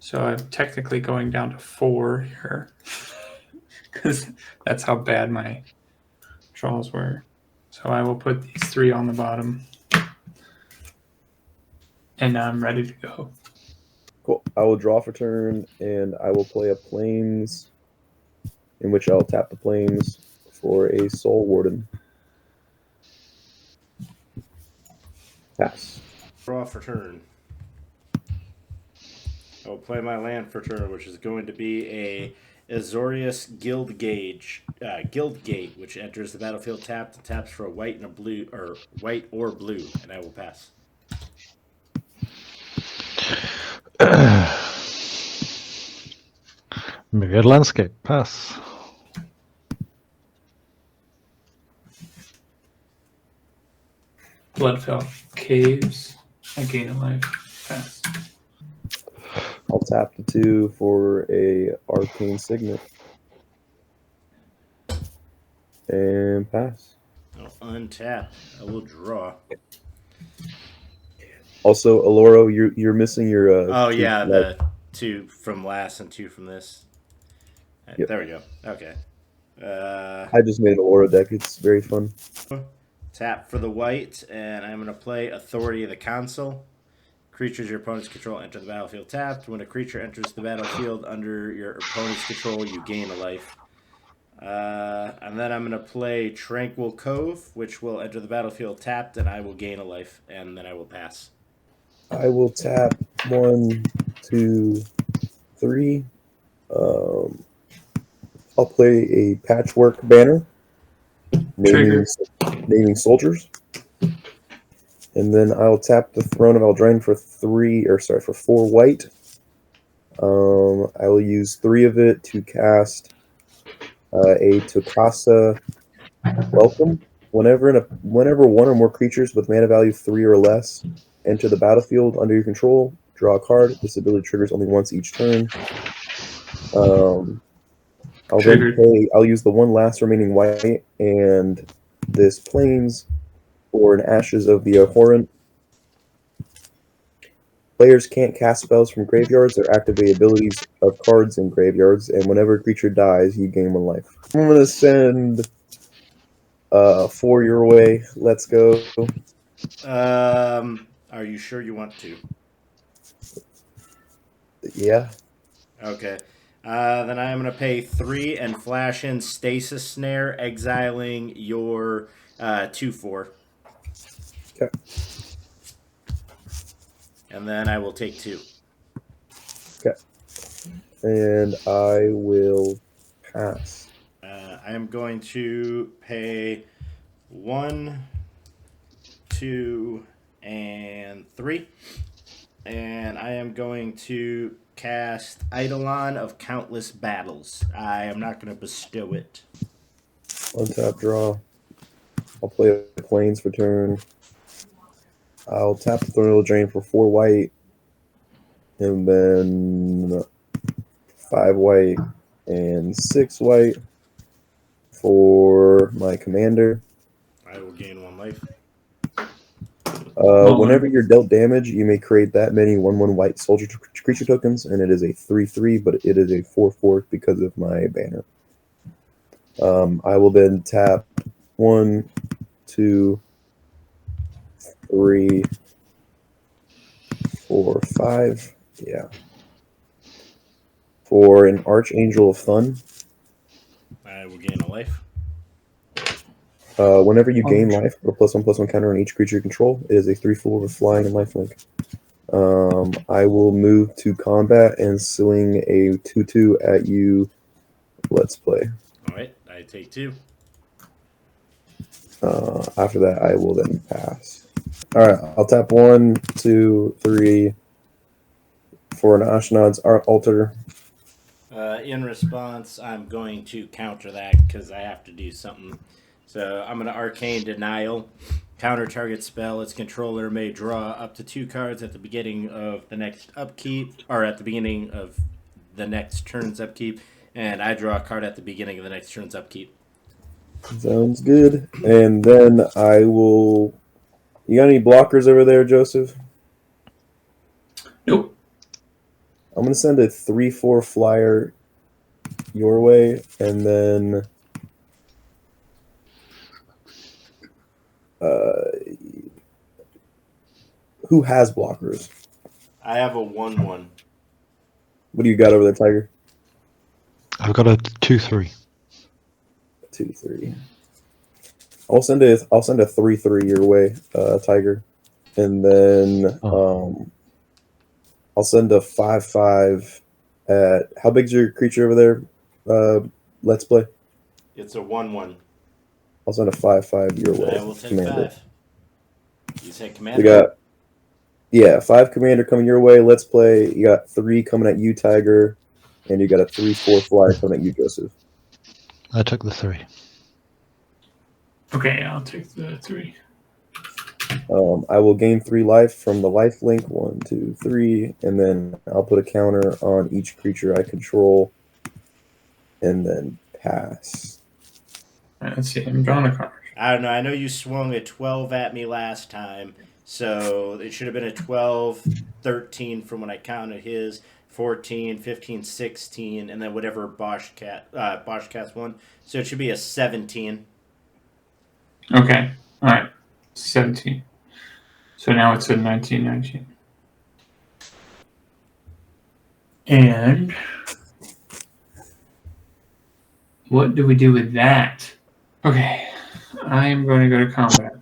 So I'm technically going down to 4 here. Because that's how bad my draws were. So I will put these 3 on the bottom. And I'm ready to go. Cool. I will draw for turn, and I will play a Plains, in which I'll tap the Plains for a Soul Warden. Pass. Draw for turn. I will play my land for turn, which is going to be a Azorius Guildgate, which enters the battlefield tapped and taps for a white and a blue, or white or blue, and I will pass. Myriad Landscape, pass. Bloodfell Caves. I gain a life. Pass. I'll tap the 2 for a Arcane Signet. And pass. I'll untap. I will draw. Also, Oloro, you're missing your. Oh yeah, the 2 from last and 2 from this. Yep. There we go. Okay. I just made an Oloro deck. It's very fun. Tap for the white, and I'm going to play Authority of the Council. Creatures your opponent's control enter the battlefield tapped. When a creature enters the battlefield under your opponent's control, you gain a life. And then I'm going to play Tranquil Cove, which will enter the battlefield tapped, and I will gain a life, and then I will pass. I will tap 1, 2, 3. I'll play a Patchwork Banner, naming soldiers. And then I'll tap the Throne of Eldraine for 4 white. I will use 3 of it to cast a Tukasa Welcome. Whenever one or more creatures with mana value 3 or less enter the battlefield under your control, draw a card. This ability triggers only once each turn. I'll use the 1 last remaining white and this Plains for an Ashes of the Abhorrent. Players can't cast spells from graveyards or activate abilities of cards in graveyards, and whenever a creature dies, you gain 1 life. I'm going to send 4 your way. Let's go. Are you sure you want to? Yeah. Okay. Then I am going to pay 3 and flash in Stasis Snare, exiling your 2/4. Okay. And then I will take 2. Okay. And I will pass. I am going to pay 1, 2, and 3. And I am going to cast Eidolon of Countless Battles. I am not going to bestow it. Untap draw. I'll play a Plains for turn. I'll tap the Throne of Eldraine for 4 white. And then 5 white and 6 white for my commander. I will gain 1 life. Whenever you're dealt damage, you may create that many 1/1 white soldier creature tokens, and it is a 3/3, but it is a 4/4 because of my banner. I will then tap 1, 2, 3, 4, 5. Yeah. For an Archangel of Fun. I will gain a life. Whenever you gain life, put a +1/+1 counter on each creature you control. It is a 3/4 with flying and lifelink. I will move to combat and swing a 2/2 at you. Let's play. All right, I take 2. After that, I will then pass. All right, I'll tap 1, 2, 3 for an Ashnod's Altar. In response, I'm going to counter that because I have to do something. So I'm going to Arcane Denial. Counter target spell. Its controller may draw up to 2 cards at the beginning of the next upkeep, or at the beginning of the next turn's upkeep, and I draw a card at the beginning of the next turn's upkeep. Sounds good. And then I will... You got any blockers over there, Joseph? Nope. I'm gonna send a 3/4 flyer your way, and then who has blockers? I have a 1/1. What do you got over there, Tiger? I've got a 2/3. 2/3. I'll send a 3/3 your way, Tiger, and then I'll send a 5/5 at how big's your creature over there? Let's play. It's a 1/1. I'll send a 5/5 your way. I will take Commander. 5. You said We commander? got 5 commander coming your way. Let's play. You got 3 coming at you, Tiger, and you got a 3/4 flyer coming at you, Joseph. I took the 3. Okay, I'll take the 3. I will gain 3 life from the life link. 1, 2, 3, and then I'll put a counter on each creature I control, and then pass. Let's see. I'm drawing a card. I don't know. I know you swung a 12 at me last time, so it should have been a 12, 13 from when I counted his, 14, 15, 16, and then whatever Boschcast won. So it should be a 17. Okay. All right. 17. So now it's a 19. And what do we do with that? Okay. I am going to go to combat.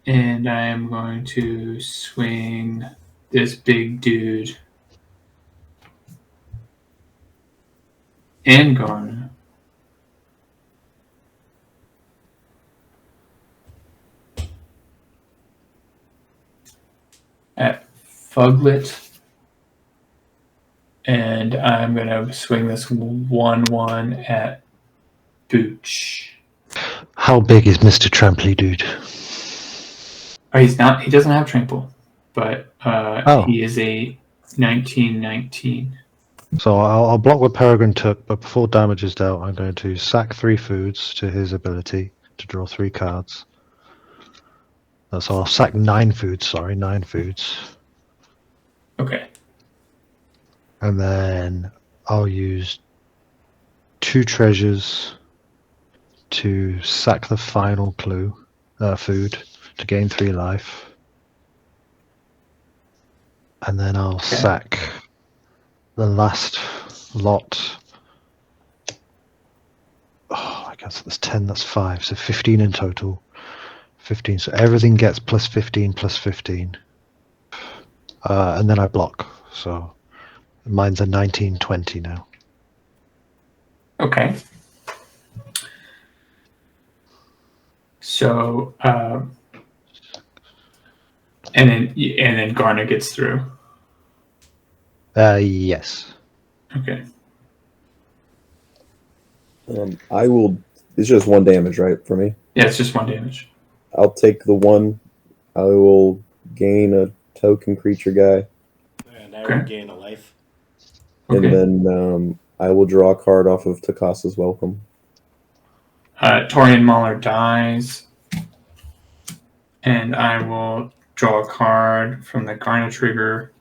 And I am going to swing this big dude and Garna. At Fuglette. And I'm going to swing this 1/1 at Booch. How big is Mr. Tramply Dude? Oh, he's not. He doesn't have trample, but he is a 19. So I'll block what Peregrine took, but before damage is dealt, I'm going to sack 3 foods to his ability to draw 3 cards. So I'll sack 9 foods, sorry, 9 foods. Okay. And then I'll use 2 treasures to sack the final food to gain 3 life. And then I'll sack the last lot. Oh, I guess that's 10, that's 5, so 15 in total. 15, so everything gets plus 15, plus 15. And then I block, so mine's a 19-20 now. Okay. So, and then Garna gets through. Yes. Okay. I will. It's just 1 damage, right, for me? Yeah, it's just 1 damage. I'll take the 1. I will gain a token creature guy. And I will gain a life. And Okay. then I will draw a card off of Takasa's Welcome. Torian Mauler dies, and I will draw a card from the Garna trigger.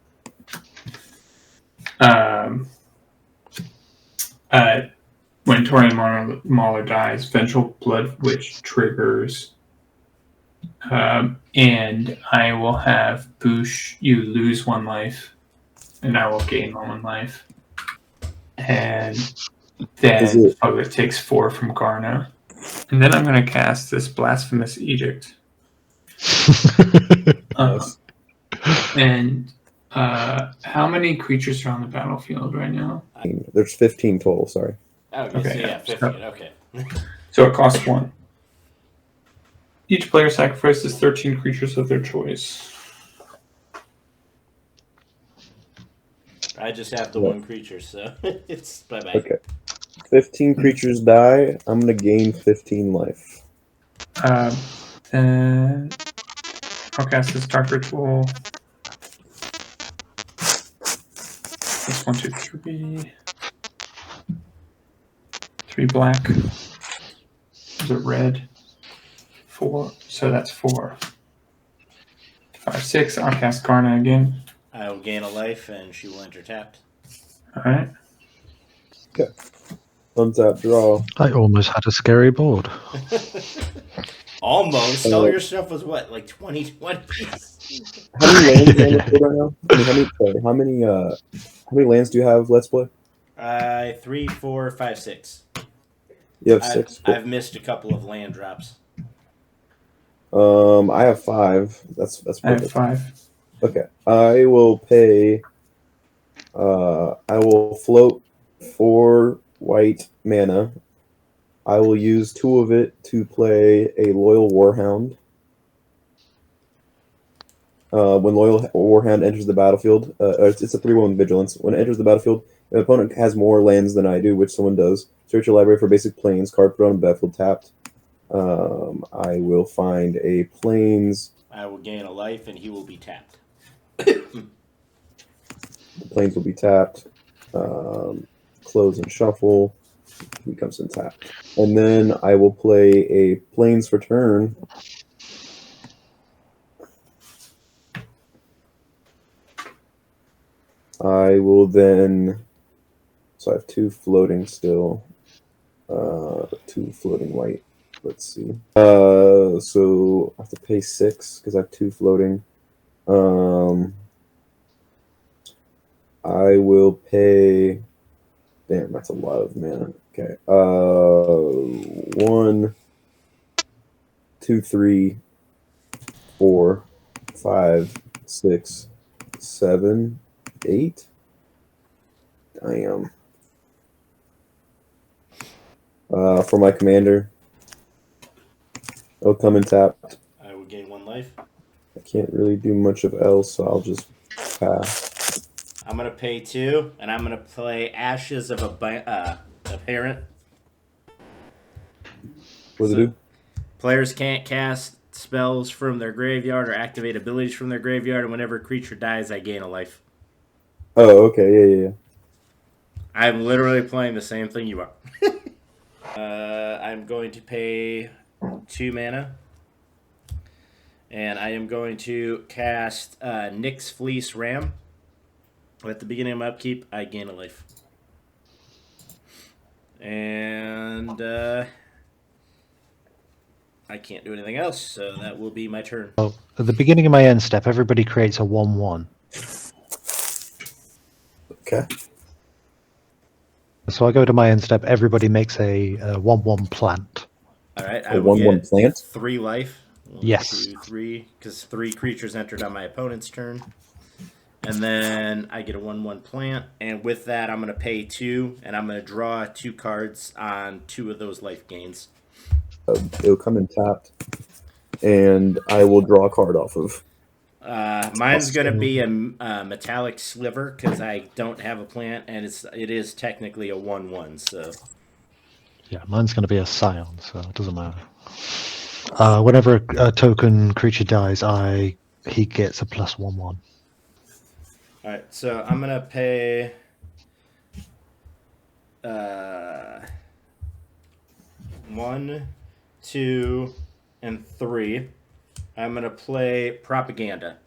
When Torian Mauler dies, Vengeful Blood Witch triggers, and I will have Booch, you lose 1 life, and I will gain 1 life. And then Fuglette takes 4 from Garna. And then I'm going to cast this Blasphemous Edict. And how many creatures are on the battlefield right now? There's 15 total, sorry. Oh, okay, so yeah, 15, okay. So it costs 1. Each player sacrifices 13 creatures of their choice. I just have the 1 creature, so it's bye-bye. Okay. 15 creatures die. I'm going to gain 15 life. Then I'll cast this Dark Ritual. This 1, 2, 3. 3 black. Is it red? 4. So that's 4. 5, 6. I'll cast Garna again. I will gain a life, and she will enter tapped. All right. Okay. Untap, draw. I almost had a scary board. Almost. All your stuff was what, like 2020s? How many lands are on the board right now? I mean, how many lands do you have? Let's play. 3, 4, 5, 6. You have 6. Cool. I've missed a couple of land drops. I have 5. That's perfect. I have 5. Okay. I will pay. I will float 4 white mana. I will use 2 of it to play a Loyal Warhound. When Loyal Warhound enters the battlefield, it's a 3/1 vigilance. When it enters the battlefield, if an opponent has more lands than I do, which someone does, search your library for basic plains, card put on the battlefield tapped. I will find a plains. I will gain a life, and he will be tapped. The plains will be tapped. Close and shuffle. He comes in tapped. And then I will play a plains for turn. I will then. So I have 2 floating still. 2 floating white. Let's see. So I have to pay 6 because I have 2 floating. I will pay. Damn, that's a lot of mana. Okay. 1, 2, 3, 4, 5, 6, 7, 8. Damn. For my commander, I'll come and tap. I will gain 1 life. I can't really do much of else, so I'll just pass. I'm going to pay 2, and I'm going to play Ashes of a Parent. What does it do? Players can't cast spells from their graveyard or activate abilities from their graveyard, and whenever a creature dies, I gain a life. Oh, okay, yeah. I'm literally playing the same thing you are. I'm going to pay 2 mana. And I am going to cast Nyx Fleece Ram. At the beginning of my upkeep, I gain a life. And I can't do anything else, so that will be my turn. Well, at the beginning of my end step, everybody creates a 1/1. Okay. So I go to my end step, everybody makes a 1/1 plant. All right, A 1/1 plant? 3 life. 1, Yes. 2, 3, because 3 creatures entered on my opponent's turn. And then I get a 1/1 plant, and with that, I'm going to pay 2, and I'm going to draw 2 cards on 2 of those life gains. It'll come in tapped, and I will draw a card off of. Mine's going to be a metallic sliver because I don't have a plant, and it is technically a 1/1. So Yeah, mine's going to be a scion, so it doesn't matter. Whenever a token creature dies, he gets a +1/1. all right, so I'm going to pay 1, 2, and 3. I'm going to play Propaganda.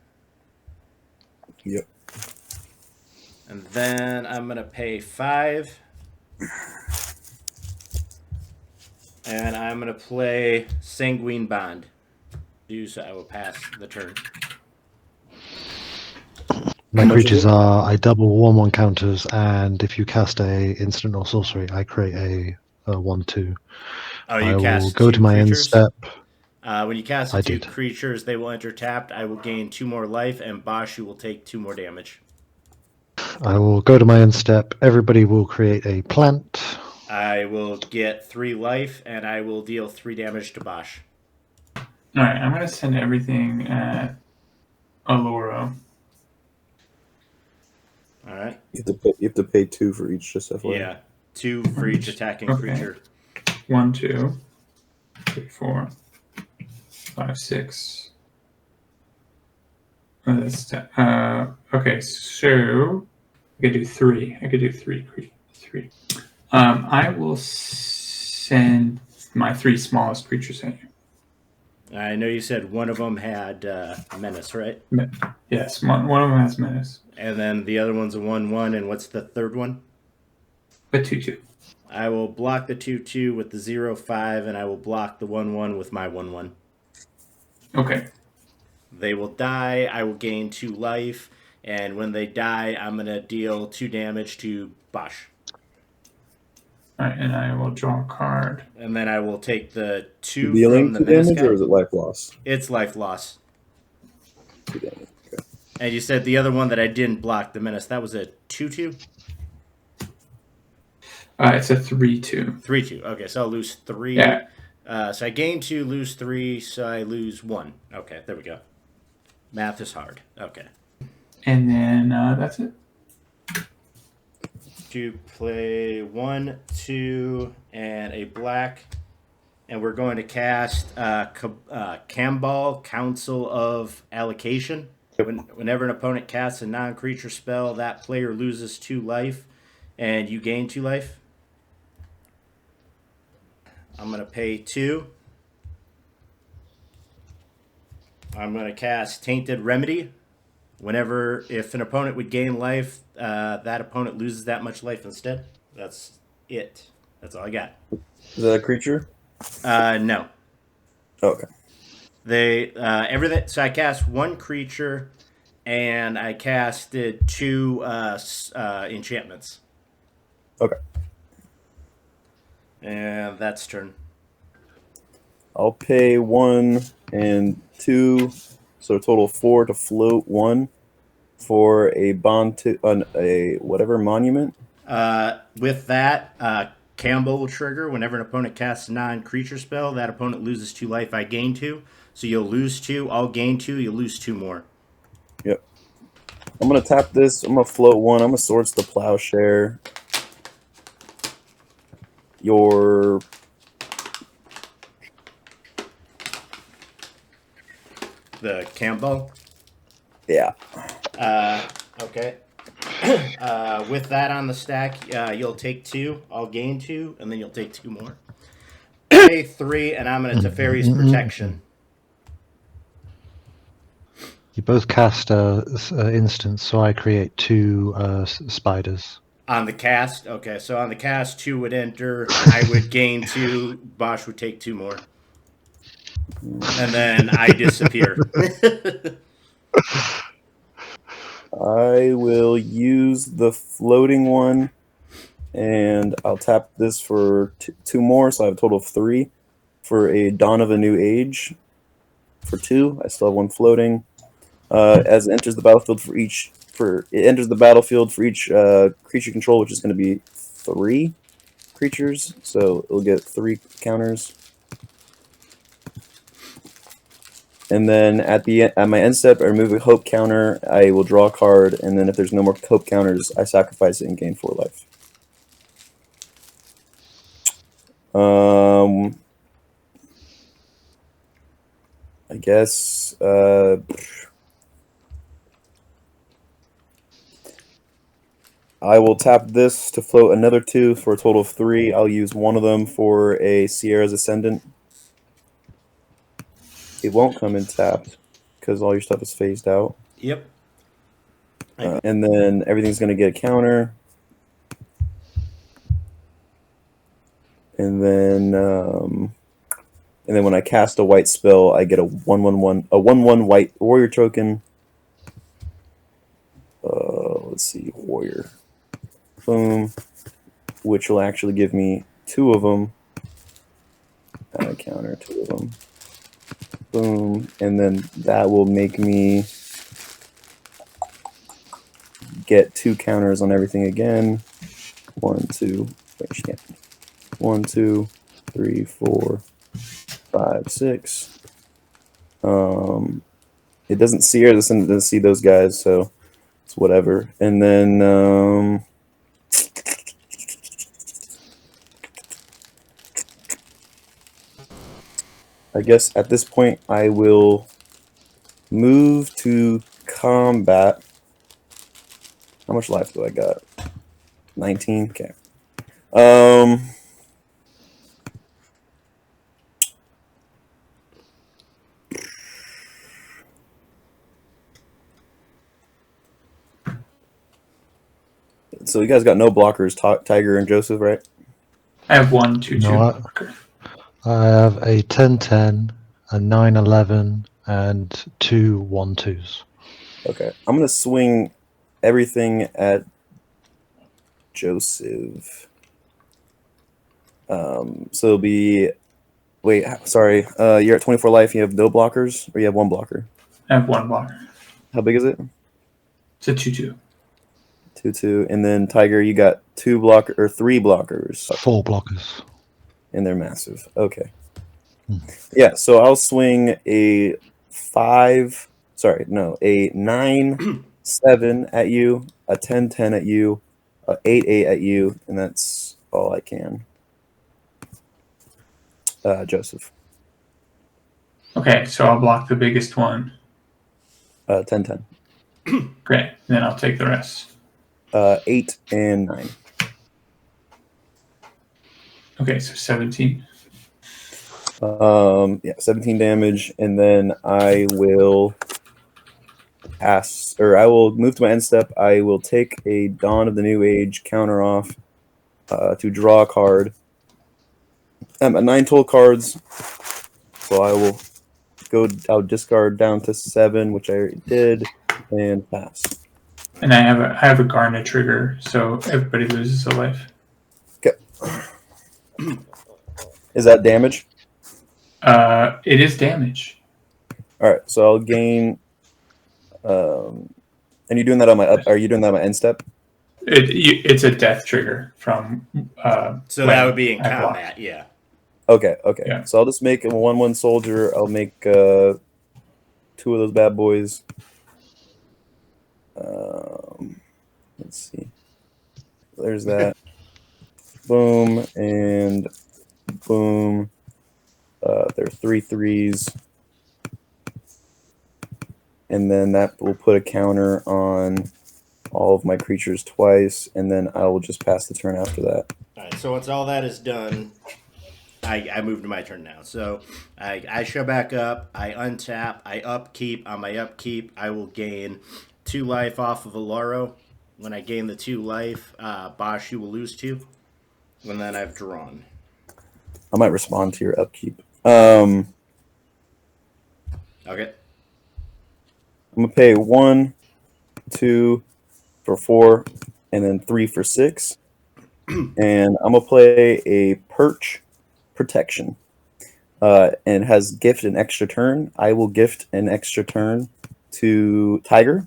Yep. And then I'm going to pay 5. And I'm going to play Sanguine Bond. So I will pass the turn. My creatures are, I double 1/1 counters, and if you cast a instant or sorcery, I create a 1/2. Oh, you I will cast go 2 to my end creatures? step. When you cast I 2 did. creatures, they will enter tapped. I will gain 2 more life, and Bashu will take 2 more damage. I will go to my end step. Everybody will create a plant. I will get 3 life, and I will deal 3 damage to Bosch. All right, I'm going to send everything at Oloro. All right. You have to pay 2 for each, just FYI. Yeah, 2 for each attacking creature. 1, 2, 3, 4, 5, 6. Okay, so I could do 3. I could do 3. I will send my 3 smallest creatures at you. I know you said one of them had Menace, right? Yes, one of them has Menace. And then the other one's a 1/1, and what's the third one? A 2/2. I will block the 2/2 with the 0/5, and I will block the 1/1 with my 1/1. Okay. They will die. I will gain 2 life, and when they die, I'm gonna deal 2 damage to Bosch. Alright, and I will draw a card. And then I will take the 2 Dealing from the 2 Menace damage, guy. or is it life loss? It's life loss. 2 damage. Okay. And you said the other one that I didn't block, the Menace, that was a 2/2? It's a 3/2. 3/2. Okay, so I'll lose 3. Yeah. So I gain 2, lose 3, so I lose 1. Okay, there we go. Math is hard. Okay. And then that's it. To play 1, 2, and a black. And we're going to cast Kambal, Council of Allocation. Whenever an opponent casts a non-creature spell, that player loses 2 life, and you gain 2 life. I'm going to pay 2. I'm going to cast Tainted Remedy. If an opponent would gain life, that opponent loses that much life instead. That's it. That's all I got. Is that a creature? No. Okay. Everything. So I cast 1 creature, and I casted 2 enchantments. Okay. And that's turn. I'll pay 1 and 2, so a total of 4 to float 1 for a bond to a whatever monument. With that, Campbell will trigger whenever an opponent casts a non-creature spell. That opponent loses 2 life. I gain 2, so you'll lose 2. I'll gain 2. You'll lose 2 more. Yep. I'm gonna tap this. I'm gonna float 1. I'm gonna Swords to Plowshare. The Campbell. Yeah. Okay. With that on the stack, you'll take 2. I'll gain 2, and then you'll take 2 more. Pay 3, and I'm going to Teferi's Protection. You both cast instance, so I create 2 spiders. On the cast? Okay, so on the cast, 2 would enter. I would gain 2. Bosch would take 2 more. And then I disappear. I will use the floating one, and I'll tap this for 2 more, so I have a total of 3 for a Dawn of a New Age for 2. I still have 1 floating. As it enters the battlefield for each creature control, which is going to be 3 creatures, so it'll get 3 counters. And then at my end step, I remove a hope counter. I will draw a card, and then if there's no more hope counters, I sacrifice it and gain 4 life. I guess I will tap this to float another 2 for a total of 3. I'll use 1 of them for a Sierra's Ascendant. It won't come in tapped because all your stuff is phased out. Yep. And then everything's going to get a counter. And then when I cast a white spell, I get a 1/1 white warrior token. Let's see, warrior. Boom. Which will actually give me 2 of them. Counter 2 of them. Boom. And then that will make me get 2 counters on everything again. 1, 2. Wait, 1, 2, 3, 4, 5, 6. It doesn't see her. It doesn't see those guys, so it's whatever. And then I guess at this point I will move to combat. How much life do I got? 19. Okay. So you guys got no blockers, Tiger and Joseph, right? I have 1, 2, 2. No, Okay. I have a 10-10, a 9-11, and 2 1-2s. Okay. I'm going to swing everything at Joseph. So it'll be... Wait, sorry. You're at 24 life. You have no blockers, or you have one blocker? I have 1 blocker. How big is it? It's a 2-2. 2/2, and then Tiger, you got 3 blockers. 4 blockers. And they're massive. Okay. Yeah, so I'll swing a 9/7 at you, a 10/10 at you, a 8/8 at you, and that's all I can. Joseph. Okay, so I'll block the biggest one. 10/10. Great. Then I'll take the rest. 8 and 9. Okay, so 17. Yeah, 17 damage, and then I will I will move to my end step. I will take a Dawn of the New Age counter off to draw a card. I'm at 9 total cards, so I'll discard down to 7, which I already did, and pass. And I have a Garna trigger, so everybody loses a life. Okay. Is that damage? It is damage. All right, so I'll gain. And you're doing that on my up? Are you doing that on my end step? It's a death trigger from. So that would be in combat, yeah. Okay. Yeah. So I'll just make a 1/1 soldier. I'll make 2 of those bad boys. Let's see. There's that. Boom and boom. There are 3 3s. And then that will put a counter on all of my creatures twice, and then I will just pass the turn after that. All right, so once all that is done, I move to my turn now. So I show back up, I untap, I upkeep. On my upkeep, I will gain 2 life off of Oloro. When I gain the 2 life, Bosch, you will lose 2. And then I've drawn. I might respond to your upkeep. Okay. I'm gonna pay 1, 2 for 4, and then 3 for 6. And I'm gonna play a Perch Protection. And it has gift an extra turn. I will gift an extra turn to Tiger.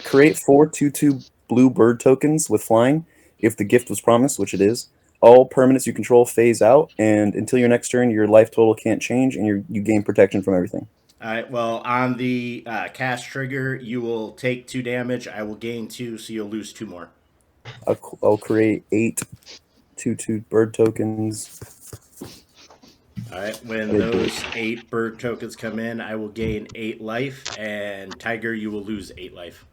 Create 4 2/2 blue bird tokens with flying. If the gift was promised, which it is, all permanents you control phase out, and until your next turn, your life total can't change, and you gain protection from everything. All right, well, on the cast trigger, you will take 2 damage. I will gain 2, so you'll lose 2 more. I'll create 8 2/2 bird tokens. All right, when those 8 bird tokens come in, I will gain 8 life, and Tiger, you will lose 8 life.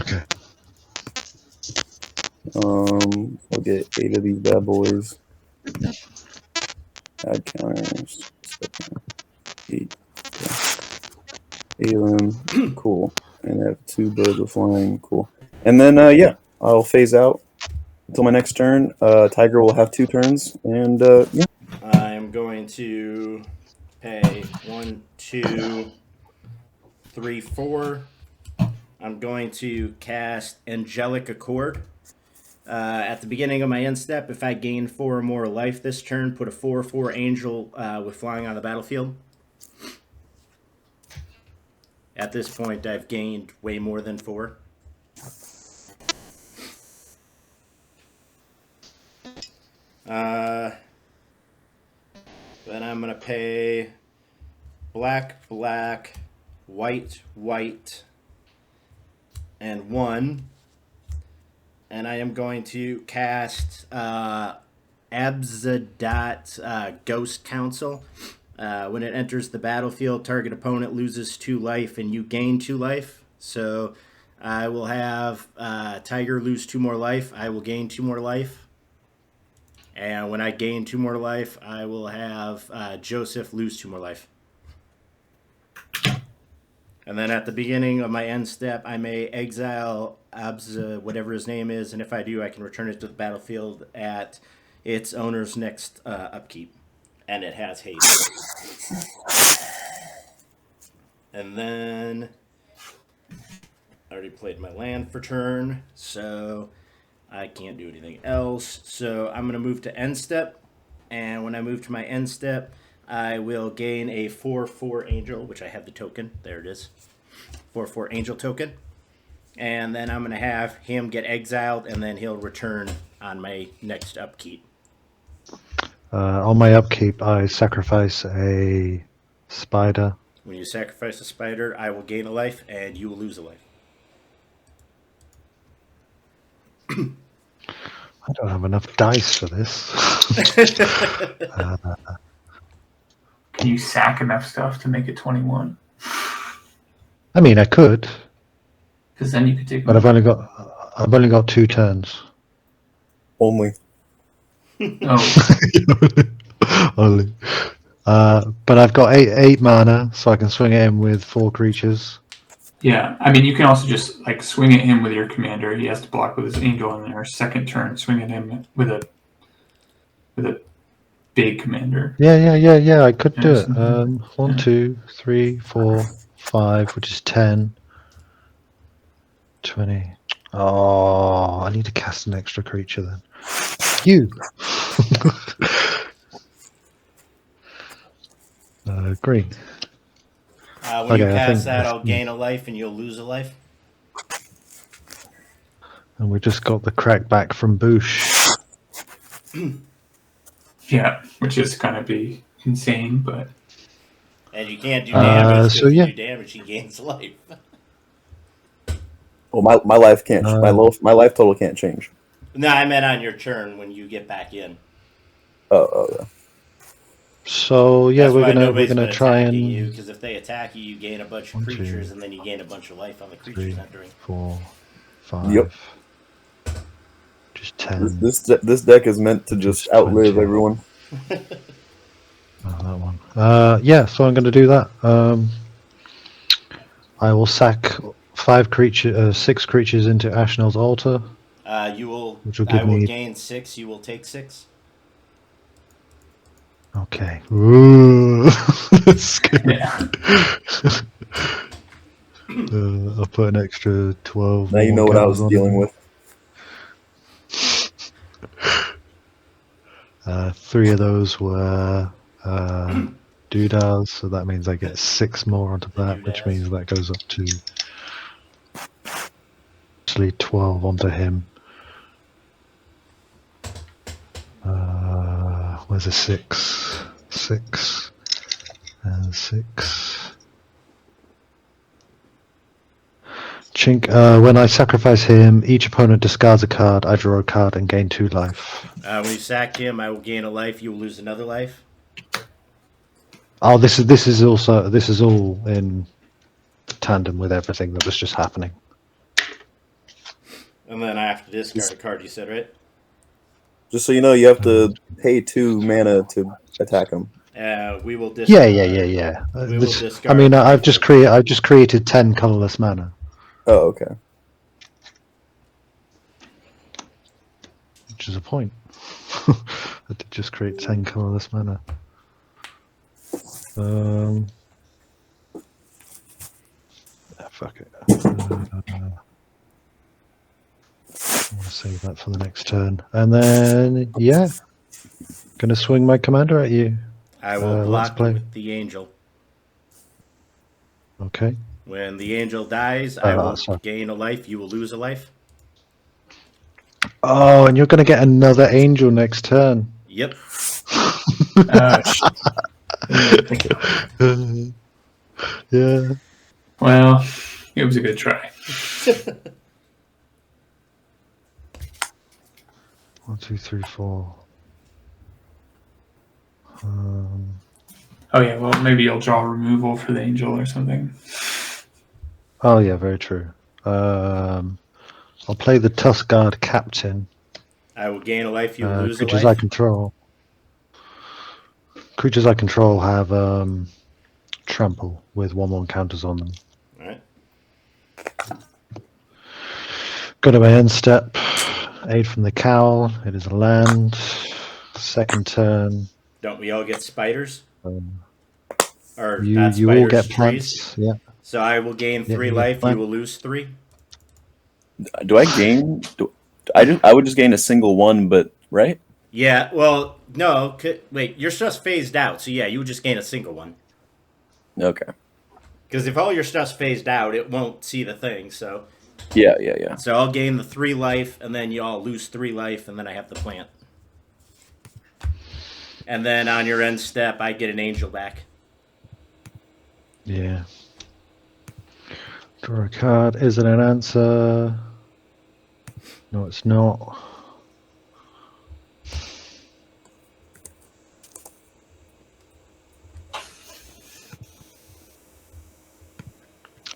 Okay. I'll get 8 of these bad boys. Add counters. 8. 8 of them. Cool. And I have 2 birds with flying. Cool. And then, yeah, I'll phase out until my next turn. Tiger will have 2 turns. And, yeah. I'm going to pay 1, 2, 3, 4. I'm going to cast Angelic Accord. At the beginning of my end step, if I gain 4 or more life this turn, put a 4/4 angel with flying on the battlefield. At this point, I've gained way more than 4. Then I'm going to pay black, black, white, white, and 1. And I am going to cast Abzadat Ghost Council. When it enters the battlefield, target opponent loses 2 life and you gain 2 life. So I will have Tiger lose 2 more life. I will gain 2 more life. And when I gain 2 more life, I will have Joseph lose 2 more life. And then at the beginning of my end step, I may exile whatever his name is, and if I do, I can return it to the battlefield at its owner's next upkeep. And it has haste. And then I already played my land for turn, so I can't do anything else. So I'm going to move to end step. And when I move to my end step, I will gain a 4/4 angel, which I have the token. There it is. 4/4 angel token. And then I'm going to have him get exiled, and then he'll return on my next upkeep. On my upkeep, I sacrifice a spider. When you sacrifice a spider, I will gain a life, and you will lose a life. I don't have enough dice for this. Can you sack enough stuff to make it 21? I mean, I could, Because then you could take. but I've only got 2 turns. Only. Oh, Only. But I've got eight mana, so I can swing it in with 4 creatures. yeah. I mean, you can also just like swing at him with your commander. He has to block with his angel, and then our second turn, swing at him with a big commander. Yeah. I could do it. Yes. 1, 2, 3, 4, 5, which is 10, 20. Oh, I need to cast an extra creature then. You. Green. When you Okay, I cast think that, that's- I'll gain a life, and you'll lose a life. And we just got the crack back from Booch. Yeah, which is gonna be insane, but And you can't do damage. so If yeah. you do damage, he gains life. Well, my life can't. My life total can't change. No, I meant on your turn when you get back in. Oh yeah. So yeah, That's we're why gonna nobody's been try attacking you, and because if they attack you, you gain a bunch of 1, 2, creatures, and then you gain a bunch of life on the creatures 3, entering. 4, 5. Yep. Just 10. This deck is meant to just outlive 20. everyone. Oh, that one. Yeah, so I'm going to do that. I will sack 6 creatures into Ashnel's altar. You will. Which will I give will me- gain 6. You will take 6. Okay. Ooh. That's scary. yeah. I'll put an extra 12. Now you know what I was on dealing it. with. 3 of those were doodads, so that means I get 6 more onto that, which means that goes up to actually 12 onto him. Where's a 6? 6 and 6. Chink. When I sacrifice him, each opponent discards a card. I draw a card and gain 2 life. When you sack him, I will gain a life. You will lose another life. Oh, this is all in tandem with everything that was just happening. And then I have to discard a card. You said, right? Just so you know, you have to pay 2 mana to attack him. We will discard. Yeah. We will I discard. mean, I've just created 10 colorless mana, Oh, okay. which is a point. I did just create 10 colorless mana. Fuck it. I'm gonna save that for the next turn, and then yeah, gonna swing my commander at you. I will let's block play. with the angel. Okay. When the angel dies, I will sorry. gain a life. You will lose a life. Oh, and you're gonna get another angel next turn. Yep. Yeah. Well, it was a good try. 1, 2, 3, 4. Oh yeah, well maybe you'll draw removal for the angel or something. Oh yeah, very true. I'll play the Tuskguard Captain. I will gain a life. You will lose a Creatures life. I control. Creatures I control have trample with 1/1 counters on them. Go to my end step. Aid from the cowl. It is a land. Second turn. Don't we all get spiders? Or You not you all spiders, get trees? plants. Yeah. So I will gain Yeah, 3 you get life. You plant. will lose 3. Do I gain? I would just gain a single one, but right? Yeah. Well, no. Wait, your stuff's phased out. So yeah, you would just gain a single one. Okay. Because if all your stuff's phased out, it won't see the thing. So Yeah. So I'll gain the 3 life, and then you all lose 3 life, and then I have the plant. And then on your end step, I get an angel back. Yeah. Draw a card. Is it an answer? No, it's not.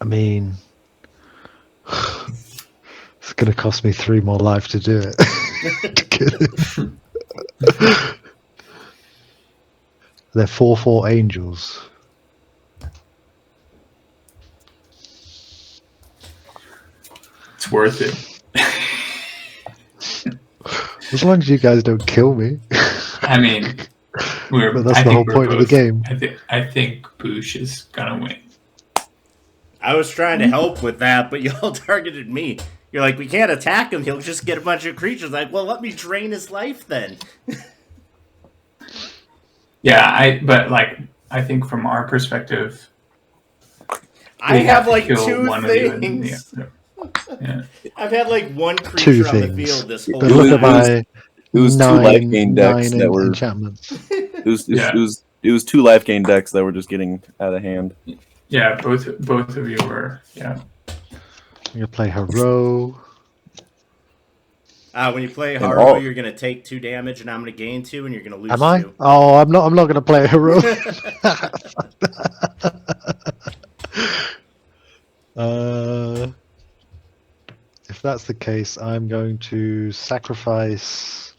I mean, it's going to cost me 3 more life to do it. To get it. They're 4/4 angels. It's worth it. As long as you guys don't kill me. I mean, But that's the whole point of the game. I think Booch is gonna win. I was trying to help with that, but y'all targeted me. You're like, we can't attack him. He'll just get a bunch of creatures. Like, well, let me drain his life then. Yeah, I think from our perspective, I we have to like kill 2 one of you in the things. other. Yeah. I've had like 1 creature 2 on the things. field this whole But look at time. my It was 2 life gain decks 9 that were. enchantments. It was 2 life gain decks that were just getting out of hand. Yeah, both of you were. Yeah. I'm gonna play Hero. When you play And Haru, you're gonna take 2 damage, and I'm gonna gain 2, and you're gonna lose Am I? 2. Oh, I'm not gonna play Hero. If that's the case, I'm going to sacrifice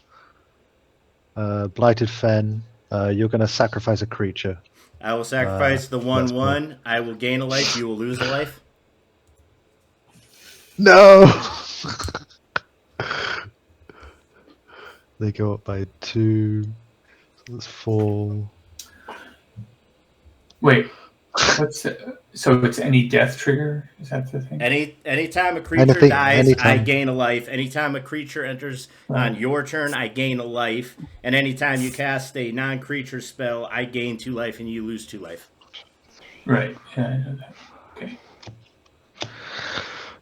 Blighted Fen. You're going to sacrifice a creature. I will sacrifice the that's 1/1. I will gain a life. You will lose a life. No! They go up by 2. So that's 4. Wait, so it's any death trigger? Is that the thing? Anytime a creature Anything, dies, anytime. I gain a life. Anytime a creature enters on your turn, I gain a life. And anytime you cast a non-creature spell, I gain 2 life and you lose 2 life. Right. Yeah, I know that. Okay.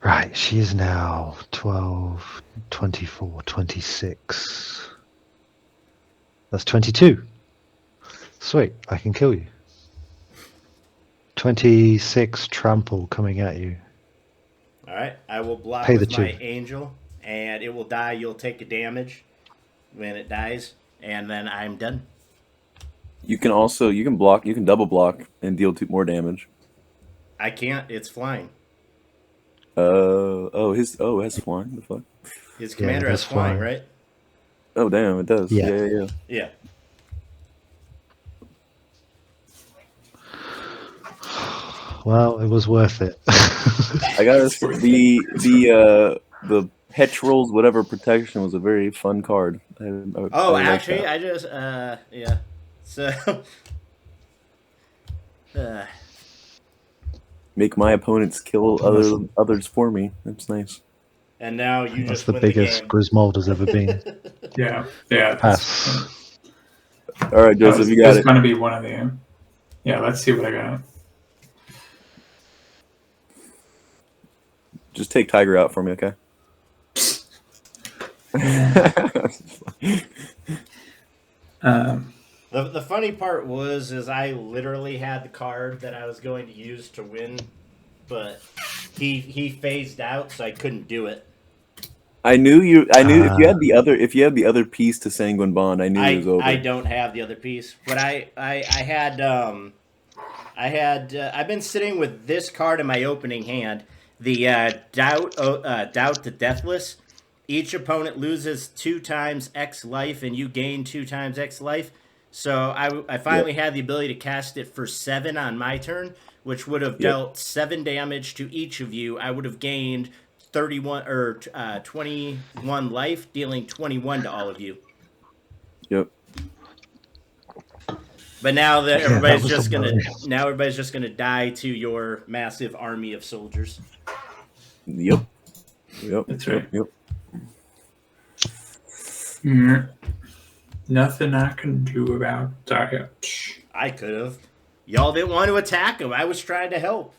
Right, she is now 12, 24, 26. That's 22. Sweet, I can kill you. 26 trample coming at you. All right, I will block Pay with the my 2. angel, and it will die. You'll take a damage when it dies, and then I'm done. You can block. You can double block and deal 2 more damage. I can't. It's flying. It has flying. The fuck? His commander has flying, right? Oh damn, it does. Yeah. Yeah. Well, it was worth it. I gotta say, the Petrol's whatever protection was a very fun card. Actually, I just yeah. So make my opponents kill others for me. That's nice. and now you That's just the win biggest the game. Griswold has ever been. Yeah. Pass. All right, Joseph, you got It's it. going to be one of them. Yeah, let's see what I got. Just take Tiger out for me, okay? The funny part is I literally had the card that I was going to use to win, but he phased out, so I couldn't do it. I knew if you had the other piece to Sanguine Bond, I knew it was over. I don't have the other piece, but I've been sitting with this card in my opening hand, the Doubt the Deathless. Each opponent loses 2 times X life, and you gain 2 times X life. So I finally had the ability to cast it for 7 on my turn, which would have dealt 7 damage to each of you. I would have gained 31 or 21 life, dealing 21 to all of you. Yep. But now that Yeah, everybody's that was just the gonna worry. die to your massive army of soldiers. Yep. Yep. That's yep. right. Yep. Nothing I can do about that. I could have. Y'all didn't want to attack him. I was trying to help.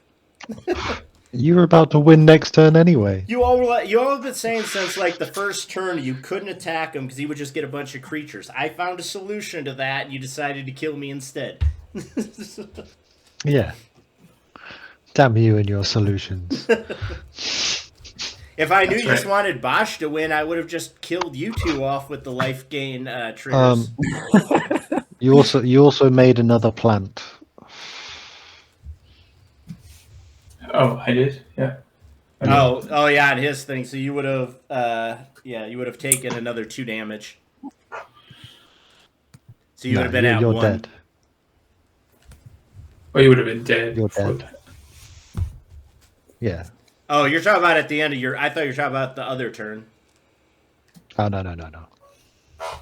You were about to win next turn anyway. You all have been saying since like the first turn you couldn't attack him because he would just get a bunch of creatures. I found a solution to that, and you decided to kill me instead. Yeah. Damn you and your solutions. If I knew That's you just right. wanted Bosch to win, I would have just killed you two off with the life gain triggers. You also made another plant. Oh, I did? Yeah. Okay. Oh yeah, and his thing. So you would have taken another 2 damage. So you would have been at you're 1. dead. Oh, you would have been dead. You're before dead. that. Yeah. Oh, you're talking about at the end of your. I thought you were talking about the other turn. Oh no. All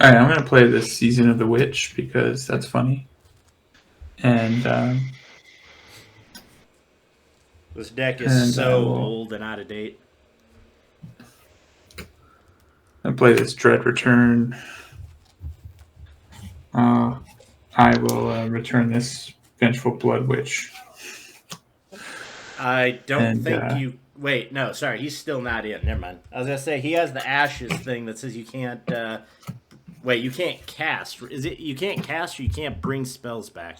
right, I'm going to play this Season of the Witch because that's funny. And This deck is And, so will- old and out of date. I play this Dread Return. I will return this Vengeful Blood Witch. I don't And, think you. Wait, no, sorry, he's still not in. Never mind. I was gonna say he has the ashes thing that says you can't. Wait, you can't cast. Is it you can't cast or you can't bring spells back?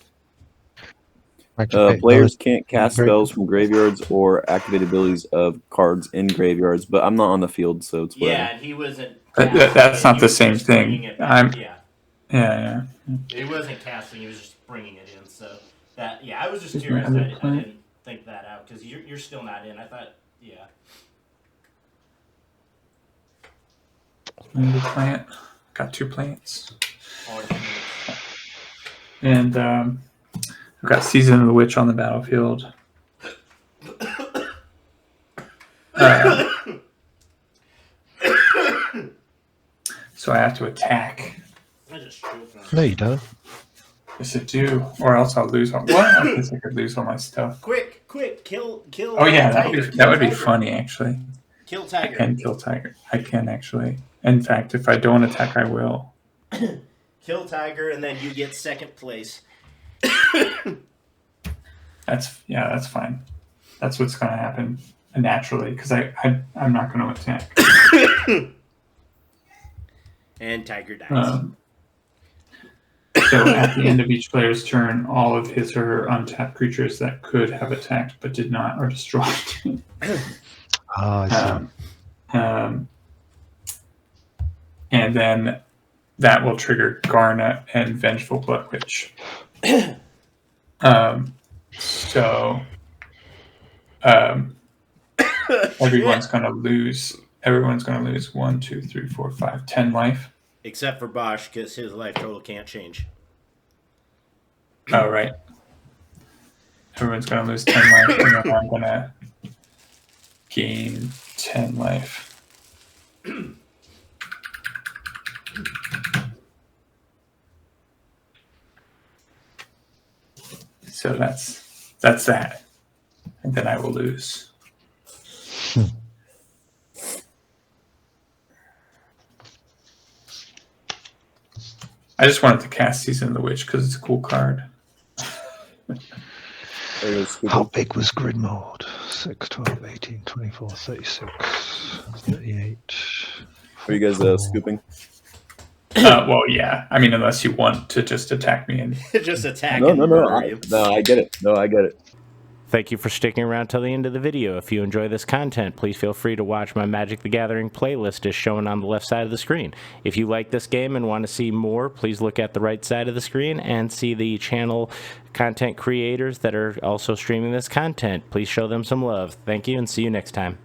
Players can't cast spells from graveyards or activate abilities of cards in graveyards, but I'm not on the field, so it's whatever. Yeah, and he wasn't. That's not the same thing. Yeah, Yeah. he wasn't casting. He was just bringing it in. So that I was just Is curious. my I other plant? didn't think that out because you're still not in. I thought, yeah. Another plant. Got 2 plants. Oh, And I've got Season of the Witch on the battlefield. So I have to attack. I just choked on it. No, you don't. Yes, I do. Or else I'll lose all. What? I guess I could lose all my stuff. Quick, kill. Oh yeah, Tiger. that would be Tiger. funny actually. Kill I Tiger. can kill Tiger. I can actually. In fact, if I don't attack, I will. Kill Tiger, and then you get second place. That's fine. That's what's going to happen naturally because I'm not going to attack. And Tiger dies. So at the end of each player's turn, all of his or her untapped creatures that could have attacked but did not are destroyed. I see. And then that will trigger Garna and Vengeful Blood Witch. Everyone's going to lose. Everyone's going to lose 1, 2, 3, 4, 5, 10 life. Except for Bosch, because his life total can't change. Oh, right. Everyone's going to lose 10 life, and then I'm going to gain 10 life. So that's that. And then I will lose. I just wanted to cast Season of the Witch because it's a cool card. How big was grid mode? 6, 12, 18, 24, 36, 38. Are you guys scooping? Well, yeah. I mean, unless you want to just attack me and Just attack No, and murder I get it. No, I get it. Thank you for sticking around till the end of the video. If you enjoy this content, please feel free to watch my Magic the Gathering playlist as shown on the left side of the screen. If you like this game and want to see more, please look at the right side of the screen and see the channel content creators that are also streaming this content. Please show them some love. Thank you and see you next time.